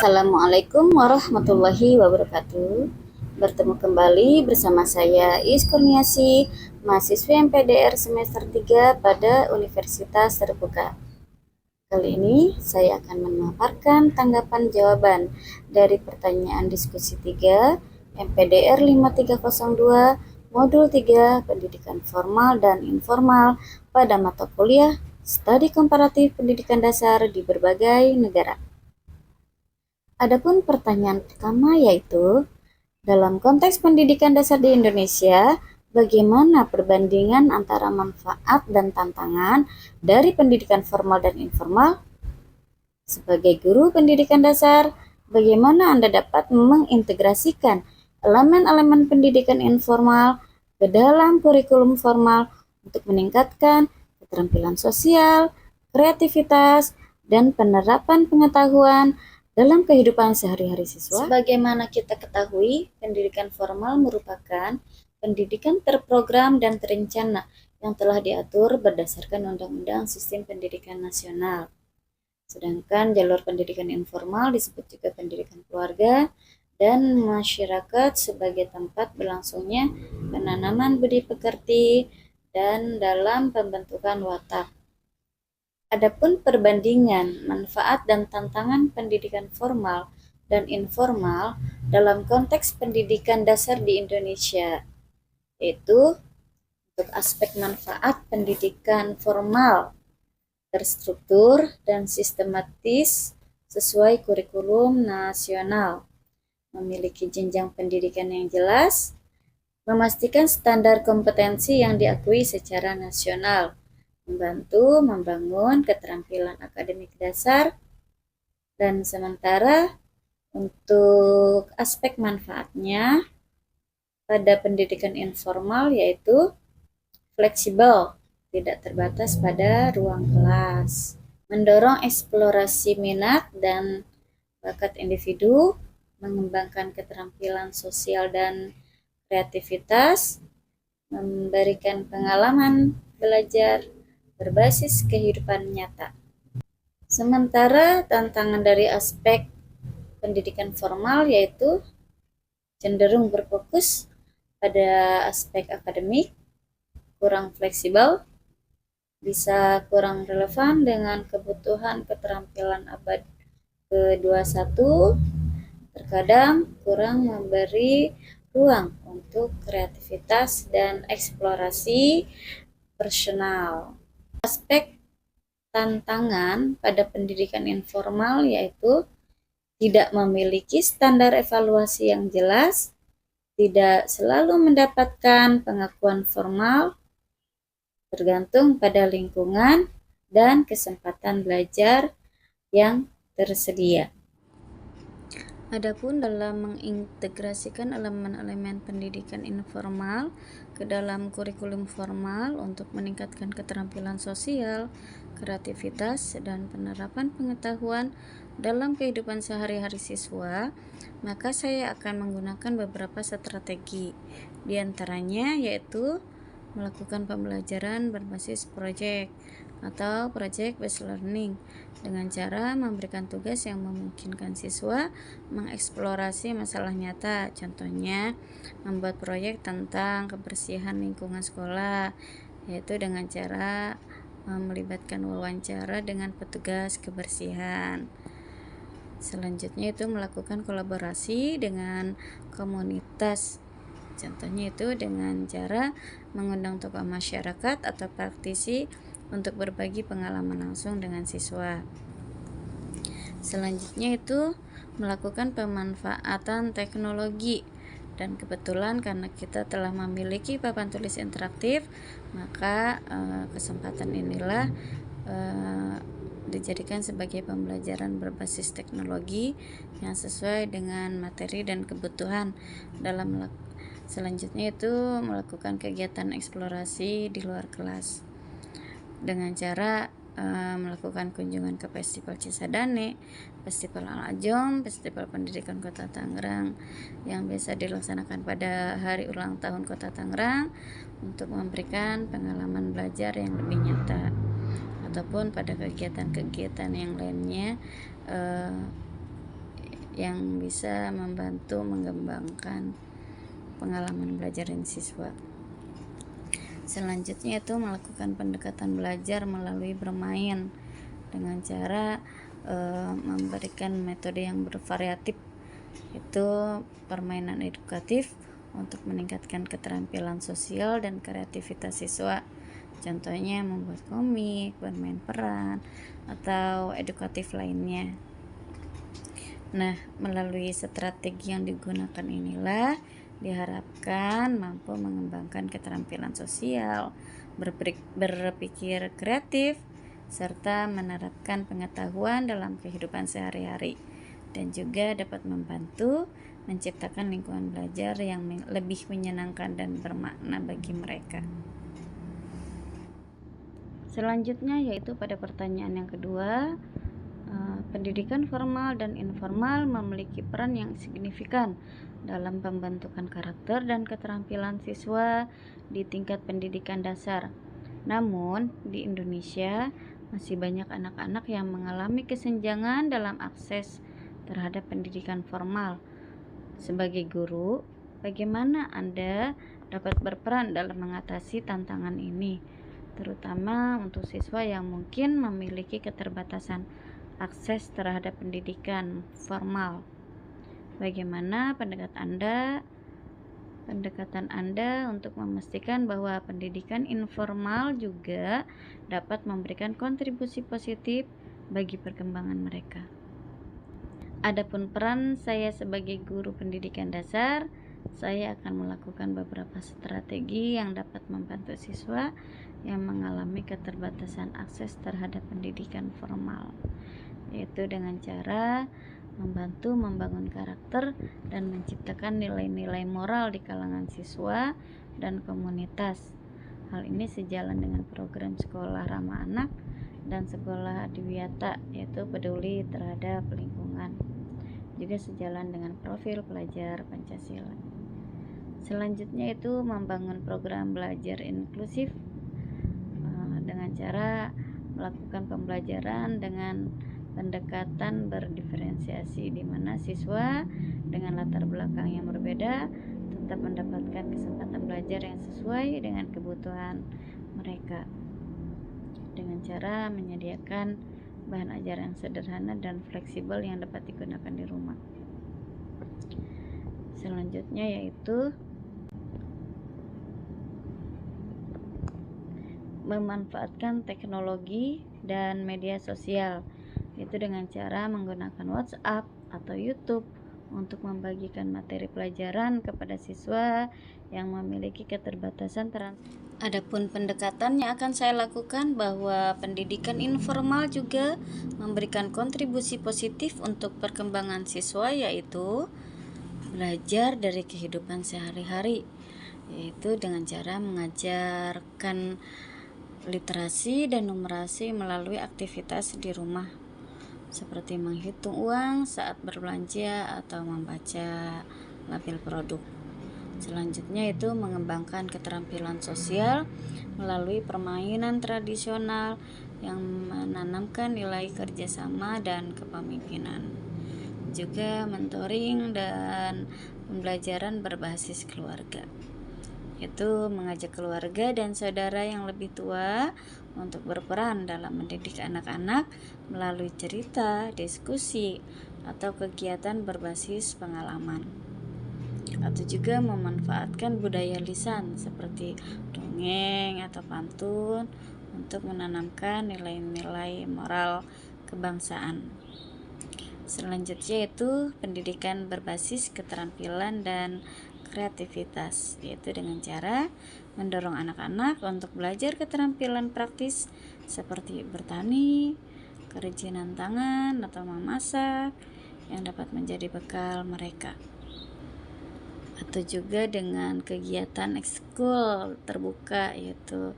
Assalamualaikum warahmatullahi wabarakatuh. Bertemu kembali bersama saya Is Kurniasi, mahasiswa MPDR semester 3 pada Universitas Terbuka. Kali ini saya akan memaparkan tanggapan jawaban dari pertanyaan diskusi 3 MPDR 5302 Modul 3 Pendidikan Formal dan Informal pada mata kuliah Studi Komparatif Pendidikan Dasar di berbagai negara. Adapun pertanyaan pertama yaitu, dalam konteks pendidikan dasar di Indonesia, bagaimana perbandingan antara manfaat dan tantangan dari pendidikan formal dan informal? Sebagai guru pendidikan dasar, bagaimana Anda dapat mengintegrasikan elemen-elemen pendidikan informal ke dalam kurikulum formal untuk meningkatkan keterampilan sosial, kreativitas, dan penerapan pengetahuan dalam kehidupan sehari-hari siswa? Sebagaimana kita ketahui, pendidikan formal merupakan pendidikan terprogram dan terencana yang telah diatur berdasarkan Undang-Undang Sistem Pendidikan Nasional. Sedangkan jalur pendidikan informal disebut juga pendidikan keluarga dan masyarakat sebagai tempat berlangsungnya penanaman budi pekerti dan dalam pembentukan watak. Adapun perbandingan manfaat dan tantangan pendidikan formal dan informal dalam konteks pendidikan dasar di Indonesia, yaitu untuk aspek manfaat pendidikan formal terstruktur dan sistematis sesuai kurikulum nasional, memiliki jenjang pendidikan yang jelas, memastikan standar kompetensi yang diakui secara nasional, membantu membangun keterampilan akademik dasar, dan sementara untuk aspek manfaatnya pada pendidikan informal yaitu fleksibel, tidak terbatas pada ruang kelas, mendorong eksplorasi minat dan bakat individu, mengembangkan keterampilan sosial dan kreativitas, memberikan pengalaman belajar berbasis kehidupan nyata. Sementara tantangan dari aspek pendidikan formal yaitu cenderung berfokus pada aspek akademik, kurang fleksibel, bisa kurang relevan dengan kebutuhan keterampilan abad ke-21, terkadang kurang memberi ruang untuk kreativitas dan eksplorasi personal. Aspek tantangan pada pendidikan informal yaitu tidak memiliki standar evaluasi yang jelas, tidak selalu mendapatkan pengakuan formal, tergantung pada lingkungan dan kesempatan belajar yang tersedia. Adapun dalam mengintegrasikan elemen-elemen pendidikan informal ke dalam kurikulum formal untuk meningkatkan keterampilan sosial, kreativitas, dan penerapan pengetahuan dalam kehidupan sehari-hari siswa, maka saya akan menggunakan beberapa strategi. Di antaranya yaitu melakukan pembelajaran berbasis proyek atau project based learning dengan cara memberikan tugas yang memungkinkan siswa mengeksplorasi masalah nyata. Contohnya, membuat proyek tentang kebersihan lingkungan sekolah, yaitu dengan cara melibatkan wawancara dengan petugas kebersihan. Selanjutnya itu melakukan kolaborasi dengan komunitas. Contohnya itu dengan cara mengundang tokoh masyarakat atau praktisi untuk berbagi pengalaman langsung dengan siswa. Selanjutnya itu melakukan pemanfaatan teknologi, dan kebetulan karena kita telah memiliki papan tulis interaktif, maka kesempatan inilah dijadikan sebagai pembelajaran berbasis teknologi yang sesuai dengan materi dan kebutuhan dalam selanjutnya itu melakukan kegiatan eksplorasi di luar kelas dengan cara melakukan kunjungan ke Festival Cisadane, Festival Al-Ajom, Festival Pendidikan Kota Tangerang yang biasa dilaksanakan pada hari ulang tahun Kota Tangerang untuk memberikan pengalaman belajar yang lebih nyata, ataupun pada kegiatan-kegiatan yang lainnya yang bisa membantu mengembangkan pengalaman belajar siswa. Selanjutnya itu melakukan pendekatan belajar melalui bermain dengan cara memberikan metode yang bervariatif, itu permainan edukatif untuk meningkatkan keterampilan sosial dan kreativitas siswa. Contohnya membuat komik, bermain peran, atau edukatif lainnya. Nah, melalui strategi yang digunakan inilah diharapkan mampu mengembangkan keterampilan sosial, berpikir kreatif, serta menerapkan pengetahuan dalam kehidupan sehari-hari, dan juga dapat membantu menciptakan lingkungan belajar yang lebih menyenangkan dan bermakna bagi mereka. Selanjutnya yaitu pada pertanyaan yang kedua, pendidikan formal dan informal memiliki peran yang signifikan dalam pembentukan karakter dan keterampilan siswa di tingkat pendidikan dasar. Namun, di Indonesia masih banyak anak-anak yang mengalami kesenjangan dalam akses terhadap pendidikan formal. Sebagai guru, bagaimana Anda dapat berperan dalam mengatasi tantangan ini, terutama untuk siswa yang mungkin memiliki keterbatasan akses terhadap pendidikan formal? Bagaimana pendekatan Anda untuk memastikan bahwa pendidikan informal juga dapat memberikan kontribusi positif bagi perkembangan mereka? Adapun peran saya sebagai guru pendidikan dasar, saya akan melakukan beberapa strategi yang dapat membantu siswa yang mengalami keterbatasan akses terhadap pendidikan formal, yaitu dengan cara membantu membangun karakter dan menciptakan nilai-nilai moral di kalangan siswa dan komunitas. Hal ini sejalan dengan program sekolah ramah anak dan sekolah adiwiyata, yaitu peduli terhadap lingkungan, juga sejalan dengan profil pelajar Pancasila. Selanjutnya itu membangun program belajar inklusif dengan cara melakukan pembelajaran dengan pendekatan berdiferensiasi, di mana siswa dengan latar belakang yang berbeda tetap mendapatkan kesempatan belajar yang sesuai dengan kebutuhan mereka, dengan cara menyediakan bahan ajar yang sederhana dan fleksibel yang dapat digunakan di rumah. Selanjutnya yaitu memanfaatkan teknologi dan media sosial, itu dengan cara menggunakan WhatsApp atau YouTube untuk membagikan materi pelajaran kepada siswa yang memiliki keterbatasan Adapun pendekatan yang akan saya lakukan bahwa pendidikan informal juga memberikan kontribusi positif untuk perkembangan siswa, yaitu belajar dari kehidupan sehari-hari, yaitu dengan cara mengajarkan literasi dan numerasi melalui aktivitas di rumah, seperti menghitung uang saat berbelanja atau membaca label produk. Selanjutnya itu mengembangkan keterampilan sosial melalui permainan tradisional yang menanamkan nilai kerjasama dan kepemimpinan. Juga mentoring dan pembelajaran berbasis keluarga, itu mengajak keluarga dan saudara yang lebih tua untuk berperan dalam mendidik anak-anak melalui cerita, diskusi, atau kegiatan berbasis pengalaman. Atau juga memanfaatkan budaya lisan seperti dongeng atau pantun untuk menanamkan nilai-nilai moral kebangsaan. Selanjutnya yaitu pendidikan berbasis keterampilan dan kreativitas, yaitu dengan cara mendorong anak-anak untuk belajar keterampilan praktis seperti bertani, kerajinan tangan, atau memasak yang dapat menjadi bekal mereka. Atau juga dengan kegiatan ekskul terbuka, yaitu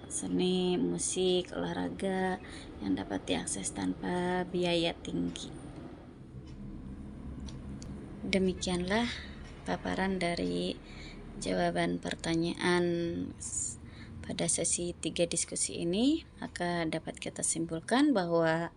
seni, musik, olahraga yang dapat diakses tanpa biaya tinggi. Demikianlah paparan dari jawaban pertanyaan pada sesi 3 diskusi ini. Maka dapat kita simpulkan bahwa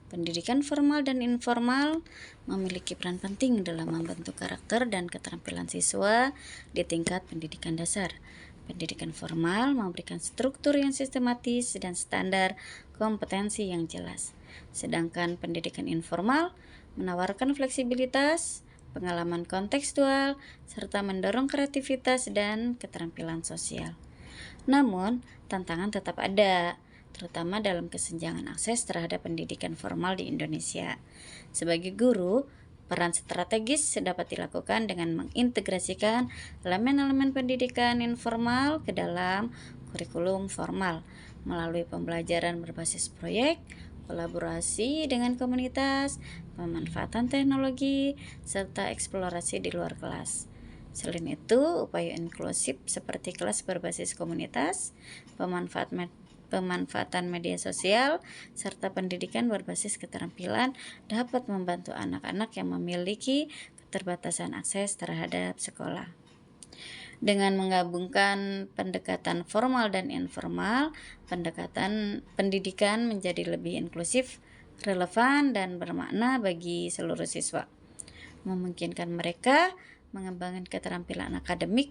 Pendidikan formal dan informal memiliki peran penting dalam membentuk karakter dan keterampilan siswa di tingkat pendidikan dasar. Pendidikan formal memberikan struktur yang sistematis dan standar kompetensi yang jelas. Sedangkan pendidikan informal menawarkan fleksibilitas, pengalaman kontekstual, serta mendorong kreativitas dan keterampilan sosial. Namun, tantangan tetap ada, terutama dalam kesenjangan akses terhadap pendidikan formal di Indonesia. Sebagai guru, peran strategis dapat dilakukan dengan mengintegrasikan elemen-elemen pendidikan informal ke dalam kurikulum formal melalui pembelajaran berbasis proyek, kolaborasi dengan komunitas, pemanfaatan teknologi, serta eksplorasi di luar kelas. Selain itu, upaya inklusif seperti kelas berbasis komunitas, pemanfaatan media sosial, serta pendidikan berbasis keterampilan dapat membantu anak-anak yang memiliki keterbatasan akses terhadap sekolah. Dengan menggabungkan pendekatan formal dan informal, pendekatan pendidikan menjadi lebih inklusif, relevan, dan bermakna bagi seluruh siswa, memungkinkan mereka mengembangkan keterampilan akademik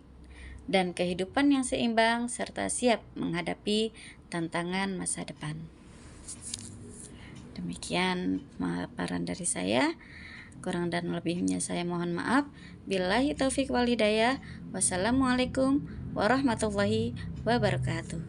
dan kehidupan yang seimbang serta siap menghadapi tantangan masa depan. Demikian paparan dari saya. Kurang dan lebihnya saya mohon maaf. Billahi taufik wal hidayah. Wassalamualaikum warahmatullahi wabarakatuh.